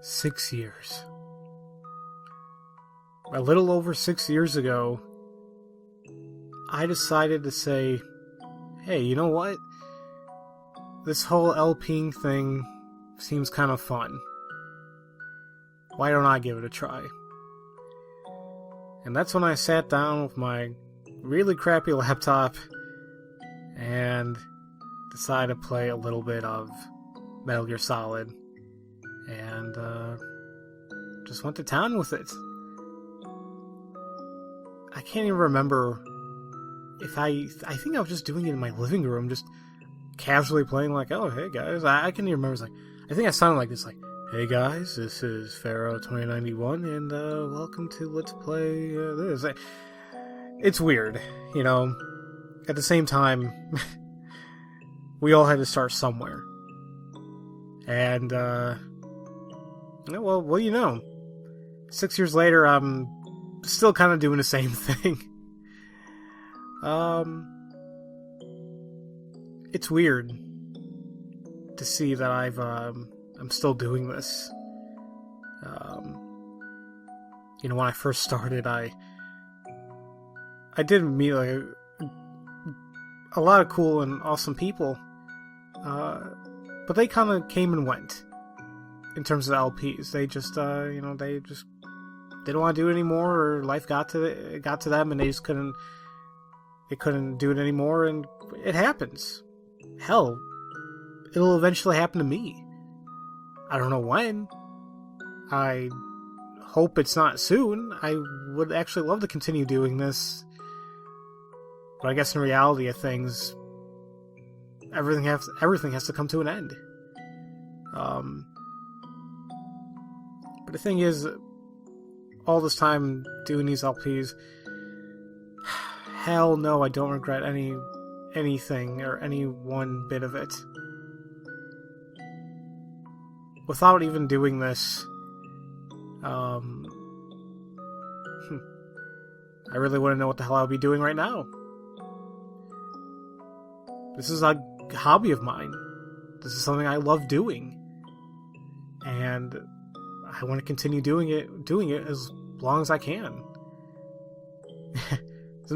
6 years. A little over 6 years ago, I decided to say, hey, you know what? This whole LPing thing seems kind of fun. Why don't I give it a try? And that's when I sat down with my really crappy laptop and decided to play a little bit of Metal Gear Solid. And just went to town with it. I can't even remember if I think I was just doing it in my living room, just casually playing like, oh, hey guys. I can't even remember. It was like, I think I sounded like this, like, hey guys, this is Pharaoh 2091, and welcome to Let's Play this. It's weird, you know. At the same time, we all had to start somewhere. And, well, you know, 6 years later, I'm still kind of doing the same thing. It's weird to see that I'm still doing this. You know, when I first started, I did meet like a lot of cool and awesome people, but they kind of came and went in terms of LPs. They just, you know, they didn't want to do it anymore, or life got to them, and they just couldn't do it anymore, and it happens. Hell, it'll eventually happen to me. I don't know when. I hope it's not soon. I would actually love to continue doing this, but I guess in reality of things, everything has to come to an end. But the thing is, all this time doing these LPs, hell no, I don't regret anything or any one bit of it. Without even doing this, I really wouldn't know what the hell I would be doing right now. This is a hobby of mine. This is something I love doing. And I want to continue doing it as long as I can.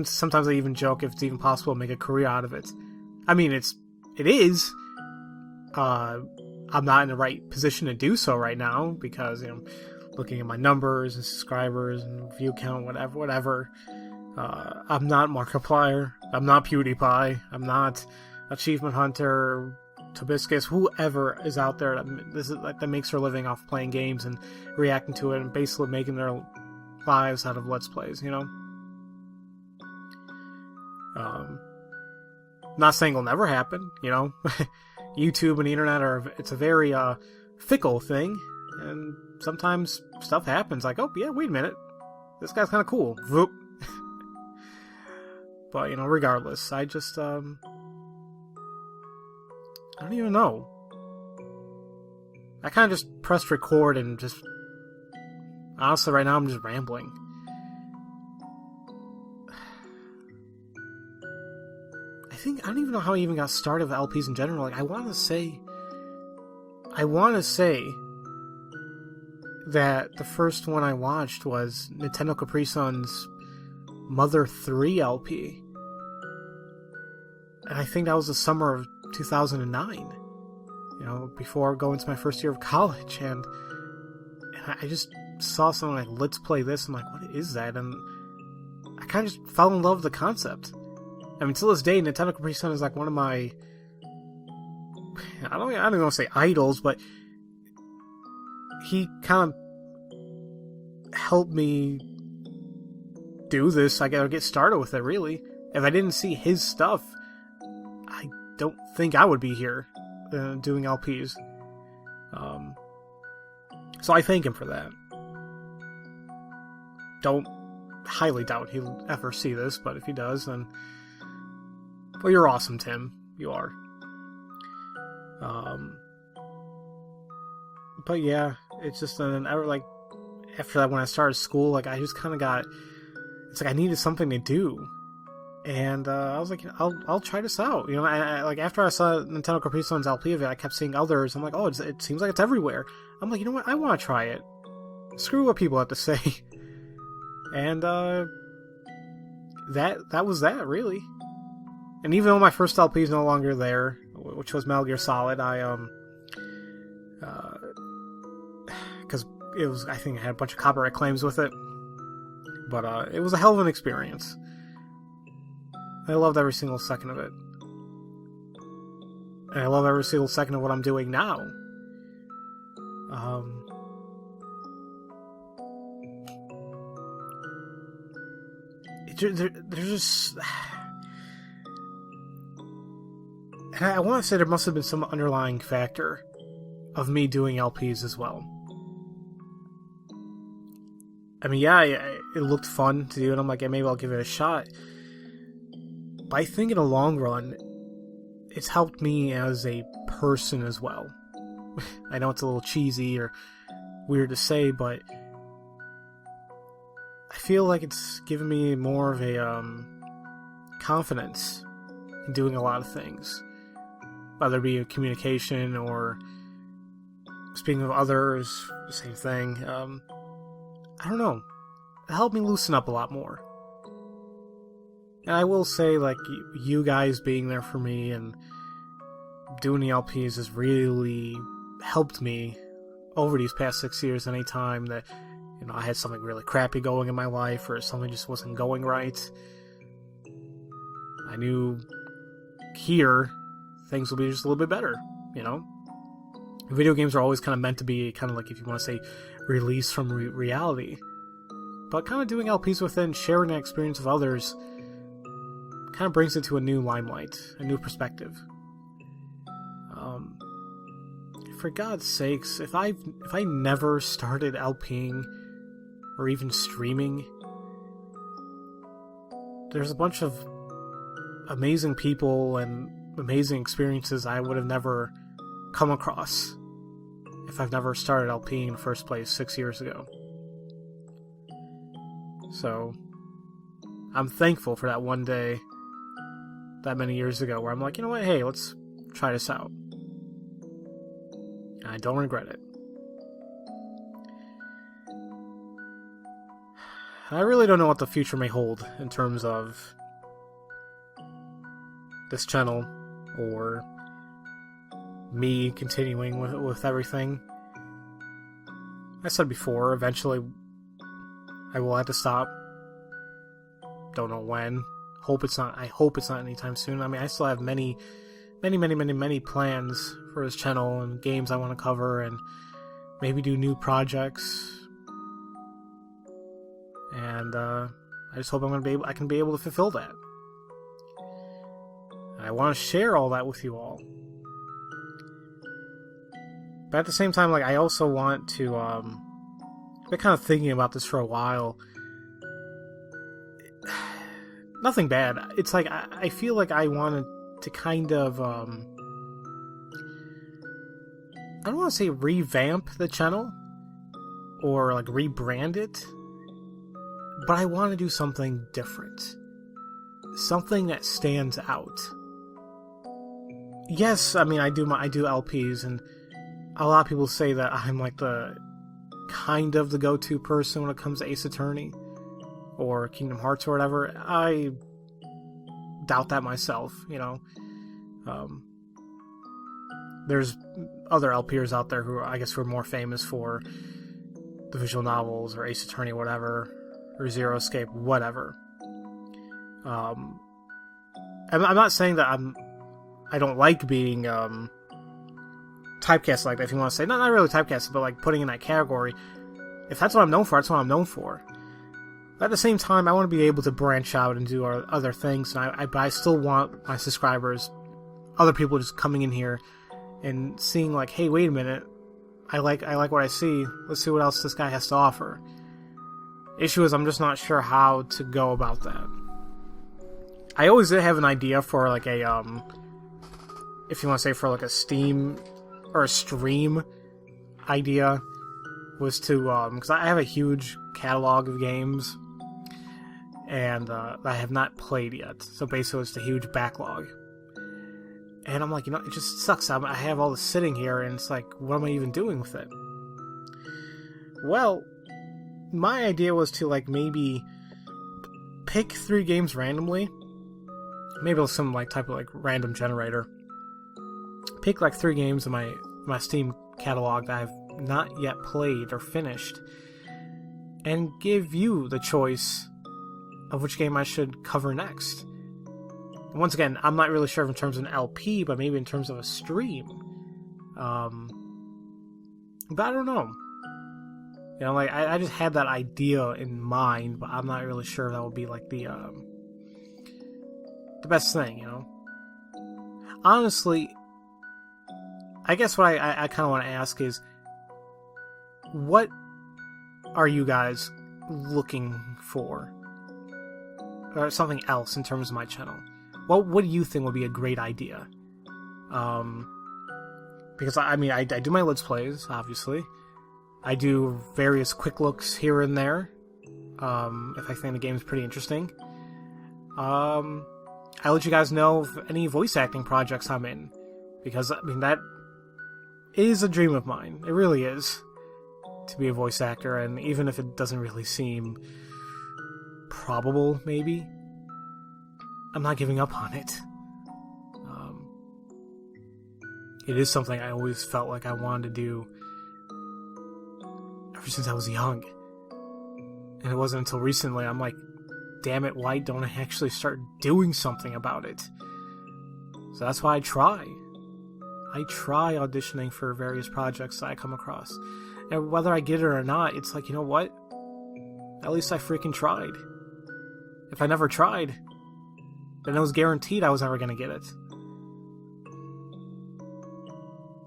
Sometimes I even joke if it's even possible to make a career out of it. I mean, it is. I'm not in the right position to do so right now because, you know, looking at my numbers and subscribers and view count, whatever. I'm not Markiplier. I'm not PewDiePie. I'm not Achievement Hunter, Tobiscus, whoever is out there that makes their living off playing games and reacting to it and basically making their lives out of Let's Plays, you know? Not saying it'll never happen, you know? YouTube and the internet it's a very fickle thing, and sometimes stuff happens like, oh yeah, wait a minute, this guy's kind of cool. Voop. But, you know, regardless, I just I don't even know. I kind of just pressed record and just, honestly right now I'm just rambling. I don't even know how I even got started with LPs in general. Like, I want to say that the first one I watched was Nintendo Capri Sun's Mother 3 LP. And I think that was the summer of 2009. You know, before going to my first year of college. And I just saw something like, let's play this. I'm like, what is that? And I kind of just fell in love with the concept. I mean, to this day, Nintendo Capri Sun is like one of my, I don't even want to say idols, but he kind of helped me do this. I gotta get started with it, really. If I didn't see his stuff, I don't think I would be here doing LPs. So I thank him for that. Don't highly doubt he'll ever see this, but if he does, then, well, you're awesome, Tim. You are. But yeah, it's just like, after that, when I started school, like, I just kind of got, it's like I needed something to do. And I was like, I'll try this out. You know, like after I saw Nintendo Capri Sun's LP of it, I kept seeing others. I'm like, oh, it seems like it's everywhere. I'm like, you know what? I want to try it. Screw what people have to say. And that was that, really. And even though my first LP is no longer there, which was Metal Gear Solid, because it was, I think it had a bunch of copyright claims with it. But it was a hell of an experience. I loved every single second of it. And I love every single second of what I'm doing now. There's just... And I want to say there must have been some underlying factor of me doing LPs as well. I mean, yeah, it looked fun to do, and I'm like, yeah, maybe I'll give it a shot. But I think in the long run, it's helped me as a person as well. I know it's a little cheesy or weird to say, but I feel like it's given me more of a confidence in doing a lot of things. Whether it be communication or speaking of others, same thing. I don't know. It helped me loosen up a lot more. And I will say, like, you guys being there for me and doing the LPs has really helped me over these past 6 years. Anytime that, you know, I had something really crappy going in my life or something just wasn't going right, I knew here things will be just a little bit better, you know? Video games are always kind of meant to be kind of like, if you want to say, release from reality. But kind of doing LPs within, sharing the experience of others, kind of brings it to a new limelight, a new perspective. For God's sakes, if I never started LPing or even streaming, there's a bunch of amazing people and amazing experiences I would have never come across if I've never started LPing in the first place 6 years ago. So, I'm thankful for that one day that many years ago where I'm like, you know what, hey, let's try this out. And I don't regret it. I really don't know what the future may hold in terms of this channel or me continuing with everything. I said before, eventually I will have to stop. Don't know when. I hope it's not anytime soon. I mean, I still have many plans for this channel and games I want to cover and maybe do new projects. And I just hope I can be able to fulfill that. And I want to share all that with you all. But at the same time, like, I also want to, I've been kind of thinking about this for a while. Nothing bad. It's like, I feel like I wanted to kind of, I don't want to say revamp the channel, or, like, rebrand it, but I want to do something different. Something that stands out. Yes, I mean, I do LPs, and a lot of people say that I'm like the go-to person when it comes to Ace Attorney or Kingdom Hearts or whatever. I doubt that myself, you know. There's other LPers out there who I guess who are more famous for the visual novels or Ace Attorney, whatever, or Zero Escape, whatever. I'm not saying that I don't like being typecast like that, if you want to say. Not really typecast, but like putting in that category. If that's what I'm known for, that's what I'm known for. But at the same time, I want to be able to branch out and do other things, and I still want my subscribers, other people just coming in here and seeing like, hey, wait a minute, I like what I see. Let's see what else this guy has to offer. Issue is, I'm just not sure how to go about that. I always did have an idea for like a if you want to say for like a Steam or a stream idea, was to because I have a huge catalog of games, and I have not played yet. So basically it's a huge backlog. And I'm like, you know, it just sucks. I have all this sitting here, and it's like, what am I even doing with it? Well, my idea was to, like, maybe pick 3 games randomly. Maybe some, like, type of, like, random generator. Pick, like, 3 games in my Steam catalog that I've not yet played or finished, and give you the choice of which game I should cover next. Once again, I'm not really sure in terms of an LP, but maybe in terms of a stream. But I don't know. You know, like, I just had that idea in mind, but I'm not really sure if that would be, like, the best thing, you know? Honestly, I guess what I kind of want to ask is, what are you guys looking for? Or something else in terms of my channel? What do you think would be a great idea? Because, I mean, I do my Let's Plays, obviously. I do various quick looks here and there, if I think the game's pretty interesting. I let you guys know of any voice acting projects I'm in, because, I mean, that is a dream of mine. It really is, to be a voice actor, and even if it doesn't really seem probable, maybe, I'm not giving up on it. It is something I always felt like I wanted to do ever since I was young. And it wasn't until recently I'm like, damn it, why don't I actually start doing something about it? So that's why I try. I try auditioning for various projects that I come across. And whether I get it or not, it's like, you know what? At least I freaking tried. If I never tried, then it was guaranteed I was never going to get it.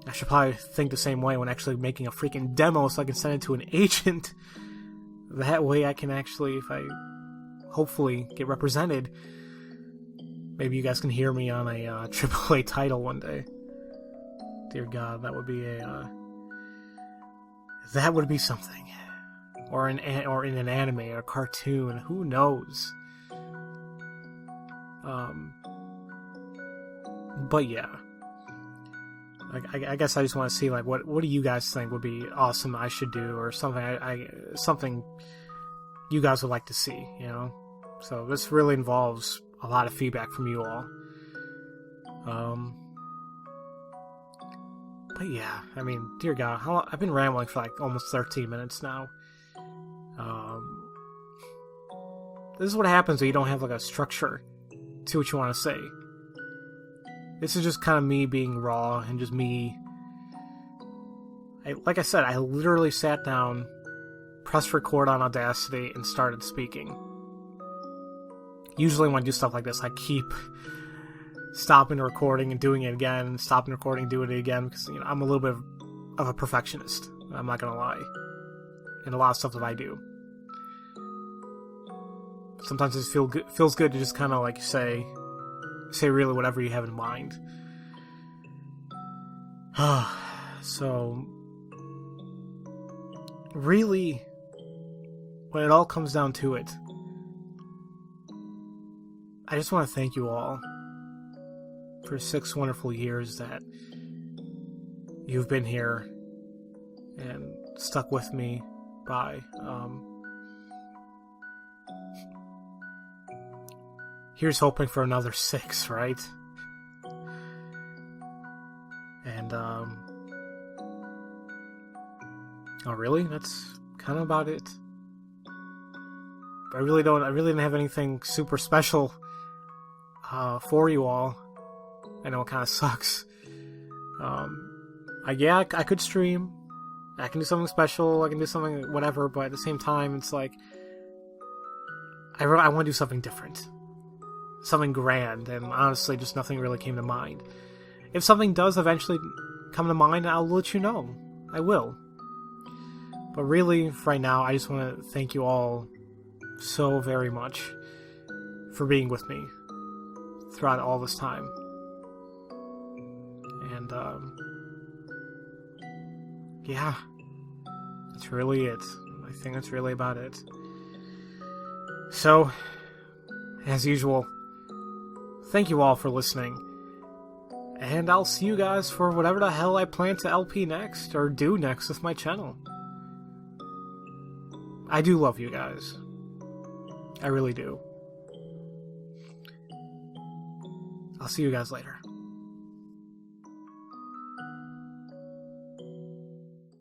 I should probably think the same way when actually making a freaking demo so I can send it to an agent. That way I can actually, if I hopefully get represented, maybe you guys can hear me on a AAA title one day. Dear God, that would be something. Or in an anime or a cartoon, who knows? But yeah, I guess I just want to see, like, what do you guys think would be awesome I should do, or something something you guys would like to see, you know? So this really involves a lot of feedback from you all. But yeah, I mean, dear God, I've been rambling for like almost 13 minutes now. This is what happens when you don't have like a structure to what you want to say. This is just kind of me being raw and just me. Like I said, I literally sat down, pressed record on Audacity, and started speaking. Usually when I do stuff like this, I keep stopping the recording and doing it again, stopping recording, doing it again, because, you know, I'm a little bit of a perfectionist. I'm not gonna lie. In a lot of stuff that I do. Sometimes it feels good to just kind of like say really whatever you have in mind. So, really, when it all comes down to it, I just want to thank you all for 6 wonderful years that you've been here and stuck with me by. Here's hoping for another 6, right? And, oh really? That's kind of about it. I really didn't have anything super special, for you all. I know it kind of sucks. I could stream. I can do something special. I can do something, whatever, but at the same time, it's like, I want to do something different. Something grand, and honestly, just nothing really came to mind. If something does eventually come to mind, I'll let you know. I will. But really, for right now, I just want to thank you all so very much for being with me throughout all this time. And, yeah, that's really it. I think that's really about it. So, as usual, thank you all for listening. And I'll see you guys for whatever the hell I plan to LP next, or do next with my channel. I do love you guys. I really do. I'll see you guys later.